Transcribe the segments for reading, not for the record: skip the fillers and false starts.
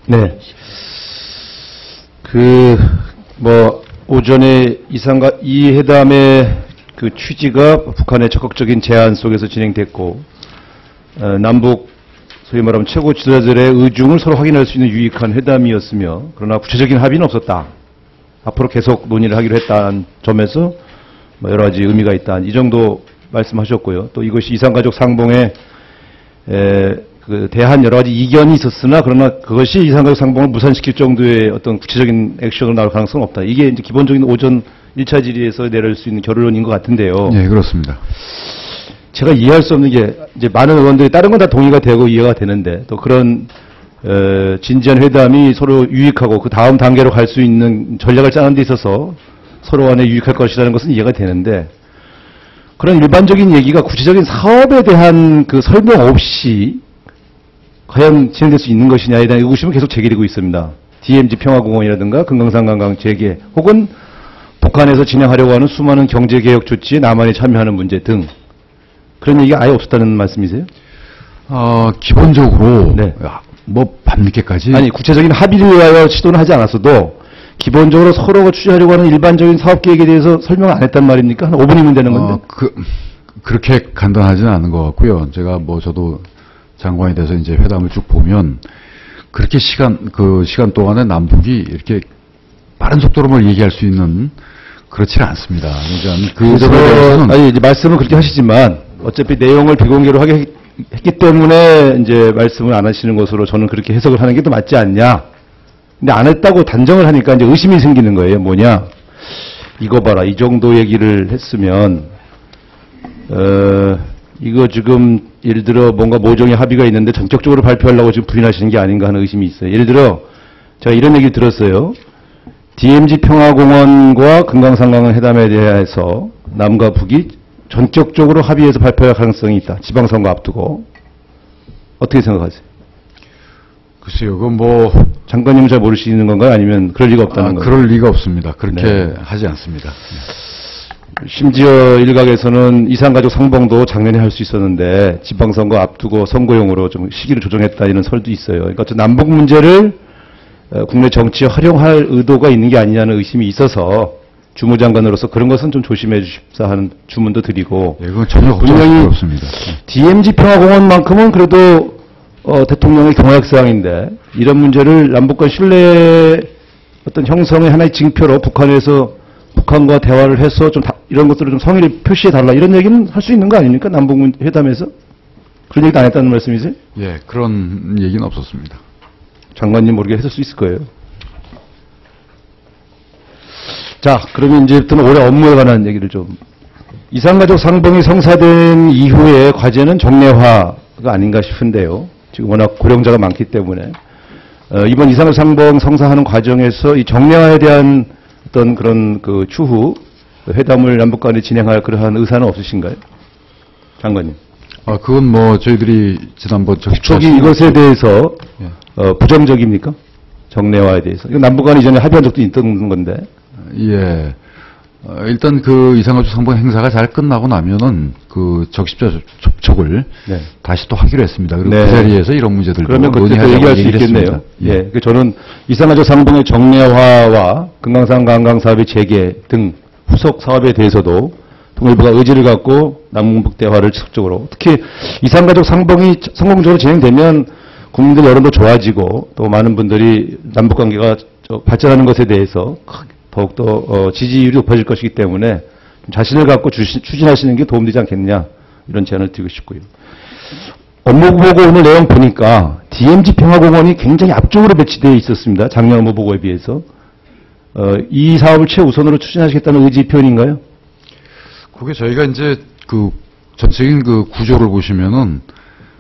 네. 오전에 이 회담의 그 취지가 북한의 적극적인 제안 속에서 진행됐고, 남북 소위 말하면 최고 지도자들의 의중을 서로 확인할 수 있는 유익한 회담이었으며, 그러나 구체적인 합의는 없었다. 앞으로 계속 논의를 하기로 했다는 점에서 여러 가지 의미가 있다. 이 정도 말씀하셨고요. 또 이것이 이산가족 상봉에 대한 여러 가지 이견이 있었으나, 그러나 그것이 이산가족 상봉을 무산시킬 정도의 어떤 구체적인 액션으로 나올 가능성은 없다. 이게 이제 기본적인 오전 1차 질의에서 내릴 수 있는 결론인 것 같은데요. 네, 그렇습니다. 제가 이해할 수 없는 게, 이제 많은 의원들이 다른 건 다 동의가 되고 이해가 되는데, 또 그런 진지한 회담이 서로 유익하고 그 다음 단계로 갈 수 있는 전략을 짜는 데 있어서 서로 간에 유익할 것이라는 것은 이해가 되는데, 그런 일반적인 얘기가 구체적인 사업에 대한 그 설명 없이 과연 진행될 수 있는 것이냐에 대한 의구심은 계속 제기되고 있습니다. DMZ 평화공원이라든가 금강산 관광 재개, 혹은 북한에서 진행하려고 하는 수많은 경제개혁 조치에 남한이 참여하는 문제 등, 그런 얘기가 아예 없었다는 말씀이세요? 기본적으로 네. 밤늦게까지 아니, 구체적인 합의를 위하여 시도는 하지 않았어도 기본적으로 서로가 취재하려고 하는 일반적인 사업 계획에 대해서 설명을 안 했단 말입니까? 한 5분이면 되는 건데. 그렇게 간단하지는 않은 것 같고요. 제가 저도 장관이 돼서 이제 회담을 쭉 보면 그렇게 시간 동안에 남북이 이렇게 빠른 속도로 뭘 얘기할 수 있는 그렇지는 않습니다. 그러니까 아니, 이제 말씀은 그렇게 하시지만 어차피 내용을 비공개로 했기 때문에 이제 말씀을 안 하시는 것으로 저는 그렇게 해석을 하는 게 더 맞지 않냐. 근데 안 했다고 단정을 하니까 이제 의심이 생기는 거예요. 뭐냐? 이거 봐라. 이 정도 얘기를 했으면, 이거 지금 예를 들어 뭔가 모종의 합의가 있는데 전격적으로 발표하려고 지금 부인하시는 게 아닌가 하는 의심이 있어요. 예를 들어, 제가 이런 얘기를 들었어요. DMZ 평화공원과 금강산강 회담에 대해서 남과 북이 전격적으로 합의해서 발표할 가능성이 있다. 지방선거 앞두고. 어떻게 생각하세요? 글쎄요, 장관님은 잘 모르시는 건가요? 아니면 그럴 리가 없다는 건가요? 그럴 리가 없습니다. 그렇게 네. 하지 않습니다. 심지어 일각에서는 이산가족 상봉도 작년에 할 수 있었는데 지방선거 앞두고 선거용으로 좀 시기를 조정했다 이런 설도 있어요. 그러니까 남북 문제를 국내 정치에 활용할 의도가 있는 게 아니냐는 의심이 있어서 주무장관으로서 그런 것은 좀 조심해 주십사 하는 주문도 드리고. 네, 그건 전혀 분명히 없습니다. DMZ 평화공원만큼은 그래도 대통령의 경각사항인데, 이런 문제를 남북 간 신뢰 어떤 형성의 하나의 징표로 북한과 대화를 해서 좀 이런 것들을 좀 성의를 표시해 달라, 이런 얘기는 할 수 있는 거 아닙니까? 남북 회담에서 그런 얘기도 안 했다는 말씀이세요? 예, 그런 얘기는 없었습니다. 장관님 모르게 했을 수 있을 거예요. 자, 그러면 이제부터는 올해 업무에 관한 얘기를 좀. 이산가족 상봉이 성사된 이후의 과제는 정례화가 아닌가 싶은데요. 지금 워낙 고령자가 많기 때문에. 이번 이산가족 상봉 성사하는 과정에서 이 정례화에 대한 어떤 그런 추후 회담을 남북 간에 진행할 그러한 의사는 없으신가요? 장관님. 그건 저희들이 지난번 북쪽이 이것에 대해서 부정적입니까? 정례화에 대해서. 이거 남북 간에 이전에 합의한 적도 있던 건데. 예. 일단 이산가족 상봉 행사가 잘 끝나고 나면은 적십자 접촉을 네. 다시 또 하기로 했습니다. 그리고 네. 그 자리에서 이런 문제들도 그러면 그때 또 얘기할 수 있겠네요. 예. 저는 이산가족 상봉의 정례화와 금강산 관광 사업의 재개 등 후속 사업에 대해서도 통일부가 의지를 갖고 남북 대화를 지속적으로, 특히 이산가족 상봉이 성공적으로 진행되면 국민들 여론도 좋아지고 또 많은 분들이 남북 관계가 발전하는 것에 대해서 더욱더 지지율이 높아질 것이기 때문에 자신을 갖고 추진하시는 게 도움되지 않겠느냐, 이런 제안을 드리고 싶고요. 업무보고 오늘 내용 보니까 DMZ 평화공원이 굉장히 앞쪽으로 배치되어 있었습니다. 작년 업무보고에 비해서. 이 사업을 최우선으로 추진하시겠다는 의지 표현인가요? 그게 저희가 이제 전체적인 구조를 보시면은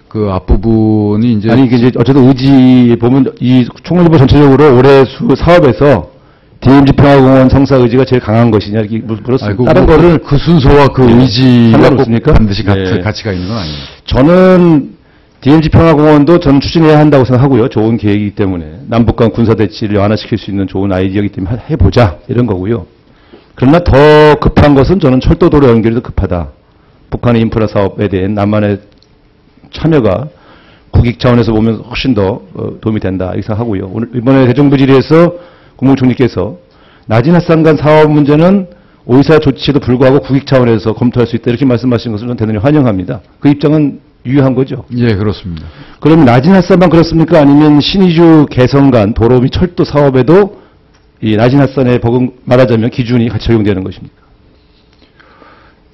앞부분이 이제. 아니, 이게 이제 어쨌든 의지 보면 이 총괄부 전체적으로 올해 사업에서 DMZ 평화공원 성사 의지가 제일 강한 것이냐, 이렇게 물었습니다. 다른 거를 그 순서와 의지가 상관없습니까? 반드시 네. 가치가 있는 건 아닙니다. 저는 DMZ 평화공원도 저는 추진해야 한다고 생각하고요. 좋은 계획이기 때문에 남북 간 군사 대치를 완화시킬 수 있는 좋은 아이디어이기 때문에 해보자, 이런 거고요. 그러나 더 급한 것은 저는 철도도로 연결이 더 급하다. 북한의 인프라 사업에 대한 남한의 참여가 국익 차원에서 보면 훨씬 더 도움이 된다 이렇게 생각하고요. 오늘 이번에 대정부 질의에서 국무총리께서 낮은 핫산간 사업 문제는 오이사 조치에도 불구하고 국익 차원에서 검토할 수 있다 이렇게 말씀하신 것을 저는 대단히 환영합니다. 그 입장은 유효한 거죠. 예, 그렇습니다. 그럼 낮은 핫산만 그렇습니까? 아니면 신의주 개성간 도로 및 철도 사업에도 이 낮은 핫산에 말하자면 기준이 같이 적용되는 것입니까?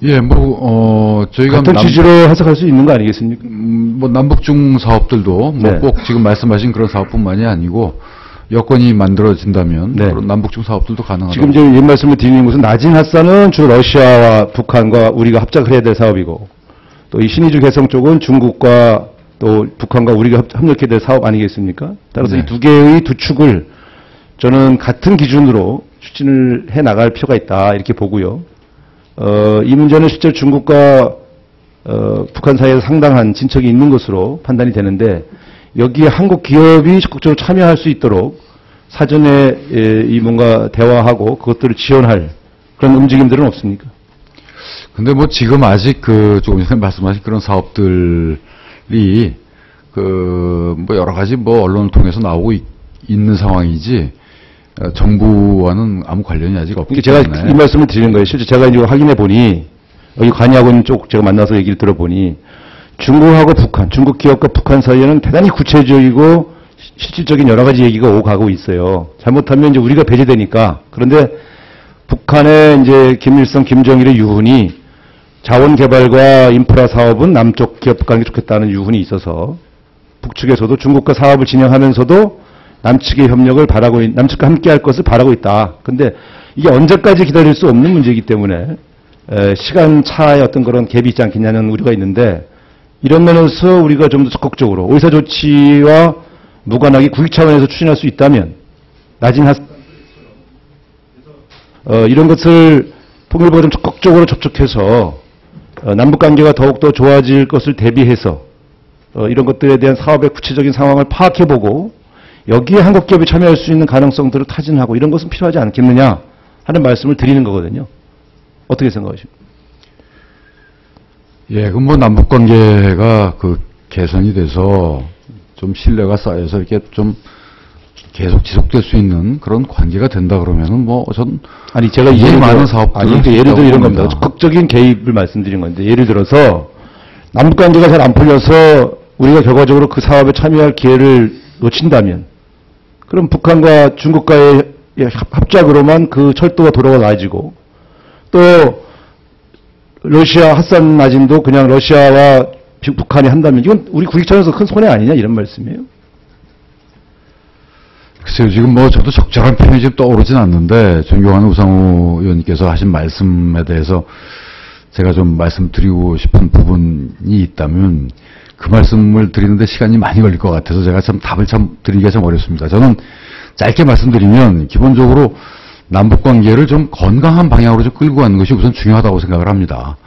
예, 저희가 같은 취지로 해석할 수 있는 거 아니겠습니까? 남북중 사업들도 네. 꼭 지금 말씀하신 그런 사업뿐만이 아니고 여건이 만들어진다면 네. 그런 남북중 사업들도 가능하다. 지금 이제 이 말씀을 드리는 것은 낮은 핫산은 주로 러시아와 북한과 우리가 합작을 해야 될 사업이고 또 이 신의주 개성 쪽은 중국과 또 북한과 우리가 협력해야 될 사업 아니겠습니까? 따라서 네. 이 두 개의 두 축을 저는 같은 기준으로 추진을 해 나갈 필요가 있다 이렇게 보고요. 이 문제는 실제 중국과 북한 사이에 상당한 진척이 있는 것으로 판단이 되는데 여기에 한국 기업이 적극적으로 참여할 수 있도록 사전에 이 뭔가 대화하고 그것들을 지원할 그런 움직임들은 없습니까? 근데 지금 아직 조금 전에 말씀하신 그런 사업들이 여러 가지 언론을 통해서 나오고 있는 상황이지 정부와는 아무 관련이 아직 없기 제가 때문에. 이 말씀을 드리는 거예요. 실제 제가 이제 확인해 보니 여기 관여하고 쪽 제가 만나서 얘기를 들어보니 중국하고 북한, 중국 기업과 북한 사이에는 대단히 구체적이고 실질적인 여러 가지 얘기가 오가고 있어요. 잘못하면 이제 우리가 배제되니까. 그런데 북한의 이제 김일성, 김정일의 유훈이 자원 개발과 인프라 사업은 남쪽 기업과 하는 게 좋겠다는 유훈이 있어서 북측에서도 중국과 사업을 진행하면서도 남측의 협력을 남측과 함께 할 것을 바라고 있다. 근데 이게 언제까지 기다릴 수 없는 문제이기 때문에 시간 차의 어떤 그런 갭이 있지 않겠냐는 우려가 있는데 이런 면에서 우리가 좀 더 적극적으로 의사 조치와 무관하게 국익 차원에서 추진할 수 있다면 낮은 이런 것을 통일부가 좀 적극적으로 접촉해서 남북 관계가 더욱더 좋아질 것을 대비해서 이런 것들에 대한 사업의 구체적인 상황을 파악해보고 여기에 한국 기업이 참여할 수 있는 가능성들을 타진하고 이런 것은 필요하지 않겠느냐 하는 말씀을 드리는 거거든요. 어떻게 생각하십니까? 예, 그럼 남북 관계가 개선이 돼서 좀 신뢰가 쌓여서 이렇게 좀 계속 지속될 수 있는 그런 관계가 된다 그러면은 전 아니 제가 많은 사업들을 예를 들어 이런 봅니다. 겁니다. 적극적인 개입을 말씀드린 건데 예를 들어서 남북 관계가 잘 안 풀려서 우리가 결과적으로 그 사업에 참여할 기회를 놓친다면 그럼 북한과 중국과의 합작으로만 그 철도와 도로가 나아지고 또 러시아 핫산 마진도 그냥 러시아와 북한이 한다면 이건 우리 국익 차원에서 큰 손해 아니냐 이런 말씀이에요. 글쎄요, 지금 저도 적절한 표현이 지금 떠오르진 않는데, 존경하는 우상호 의원님께서 하신 말씀에 대해서 제가 좀 말씀드리고 싶은 부분이 있다면, 그 말씀을 드리는데 시간이 많이 걸릴 것 같아서 제가 답을 드리기가 참 어렵습니다. 저는 짧게 말씀드리면, 기본적으로 남북 관계를 좀 건강한 방향으로 좀 끌고 가는 것이 우선 중요하다고 생각을 합니다.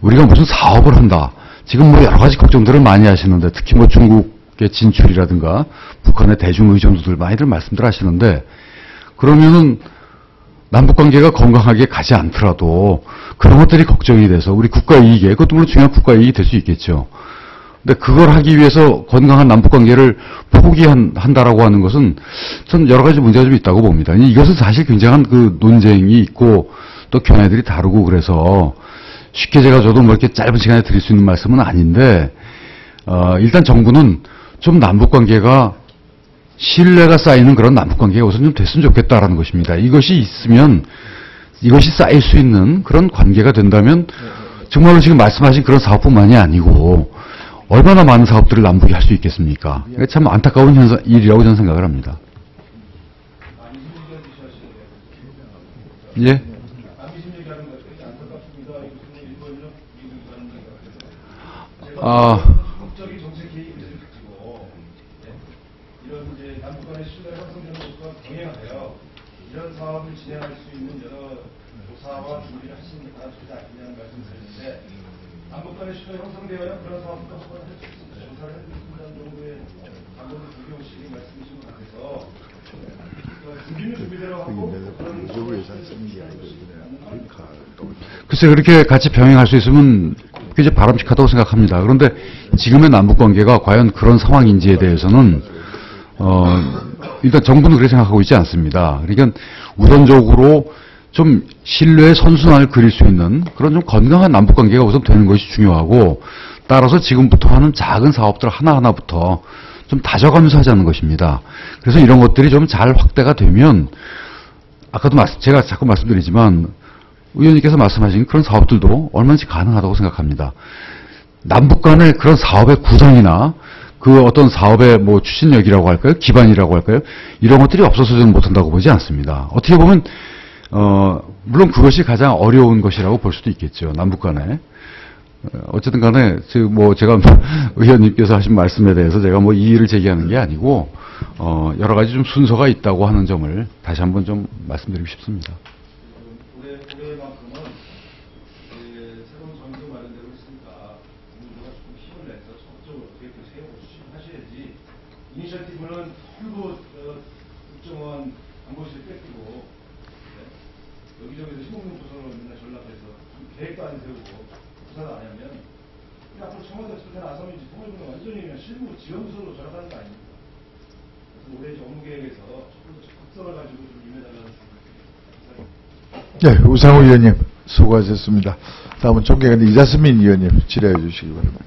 우리가 무슨 사업을 한다. 지금 여러 가지 걱정들을 많이 하시는데, 특히 중국의 진출이라든가, 북한의 대중 의존도들 많이들 말씀들 하시는데 그러면은 남북 관계가 건강하게 가지 않더라도 그런 것들이 걱정이 돼서 우리 국가 이익에 그것도 물론 중요한 국가 이익이 될 수 있겠죠. 근데 그걸 하기 위해서 건강한 남북 관계를 포기한다라고 하는 것은 전 여러 가지 문제가 좀 있다고 봅니다. 이것은 사실 굉장한 논쟁이 있고 또 견해들이 다르고 그래서 쉽게 저도 이렇게 짧은 시간에 드릴 수 있는 말씀은 아닌데 일단 정부는 좀 남북 관계가 신뢰가 쌓이는 그런 남북관계가 우선 좀 됐으면 좋겠다라는 것입니다. 이것이 있으면 이것이 쌓일 수 있는 그런 관계가 된다면 정말로 지금 말씀하신 그런 사업뿐만이 아니고 얼마나 많은 사업들을 남북이 할 수 있겠습니까? 참 안타까운 일이라고 저는 생각을 합니다. 예? 남북간의 신뢰가 형성되는 것과 병행하여 이런 사업을 진행할 수 있는 여러 조사와 준비를 하시는 게 가장 좋지 않겠냐는 말씀을 드렸는데 남북간의 신뢰가 형성되어야 그런 사업도 한번 할 수 있습니다. 조사를 해드리는 정도의 방법을 두려우시기 말씀이신 것 같아서 준비는 준비대로 하고 글쎄 그렇게 같이 병행할 수 있으면 꽤 굉장히 바람직하다고 생각합니다. 그런데 지금의 남북관계가 과연 그런 상황인지에 대해서는 일단 정부는 그렇게 생각하고 있지 않습니다. 그러니까 우선적으로 좀 신뢰의 선순환을 그릴 수 있는 그런 좀 건강한 남북관계가 우선 되는 것이 중요하고, 따라서 지금부터 하는 작은 사업들 하나하나부터 좀 다져가면서 하자는 것입니다. 그래서 이런 것들이 좀 잘 확대가 되면, 아까도 제가 자꾸 말씀드리지만 의원님께서 말씀하신 그런 사업들도 얼마든지 가능하다고 생각합니다. 남북 간의 그런 사업의 구성이나 그 어떤 사업의 뭐 추진력이라고 할까요? 기반이라고 할까요? 이런 것들이 없어서는 못한다고 보지 않습니다. 어떻게 보면 물론 그것이 가장 어려운 것이라고 볼 수도 있겠죠. 남북 간에. 어쨌든 간에 뭐 제가 의원님께서 하신 말씀에 대해서 제가 뭐 이의를 제기하는 게 아니고 여러 가지 좀 순서가 있다고 하는 점을 다시 한번 좀 말씀드리고 싶습니다. 올해만큼은 새로운 정부 마련되고 있으니까 정부가 조금 힘을 내서 적극적으로 계획을 세우고 추진하셔야지, 이니셔티브는 전부 국정원 안보실 뺏기고 여기저기서 신문용 부서로 맨날 전락해서 계획도 안 세우고 부사도 안 하면 앞으로 청와대 어떻게 나서면 통일부는 완전히 그냥 실무 지원부서로 전락하는 거 아닙니까? 그래서 올해 업무 계획에서 조금 더 적극성을 가지고 좀 임해달라는 생각입니다. 네, 우상호 의원님 수고하셨습니다. 다음은 존경하는 이자스민 의원님 질의해 주시기 바랍니다.